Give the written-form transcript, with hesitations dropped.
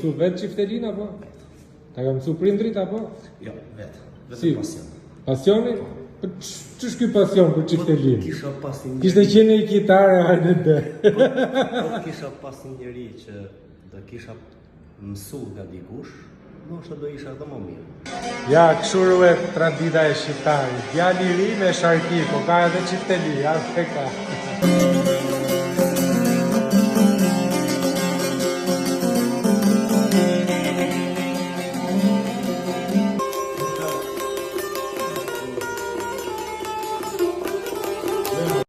mësu vetë çiftelin apo? Ta ka mësu prindrit apo? Jo, vetë. Si? Vetë pasion. Pasioni? Po ç'është ky pasion për çiftelin? Kisha pas një Kishte qenë një kitare, hajde të. Po kisha pas një njeri që do kisha mësu nga dikush, ndoshta do isha edhe më mirë. Ja, kështu ruhet tradita e shqiptarit. Djali i ri me sharki, po ka edhe çifteli, ja, ka.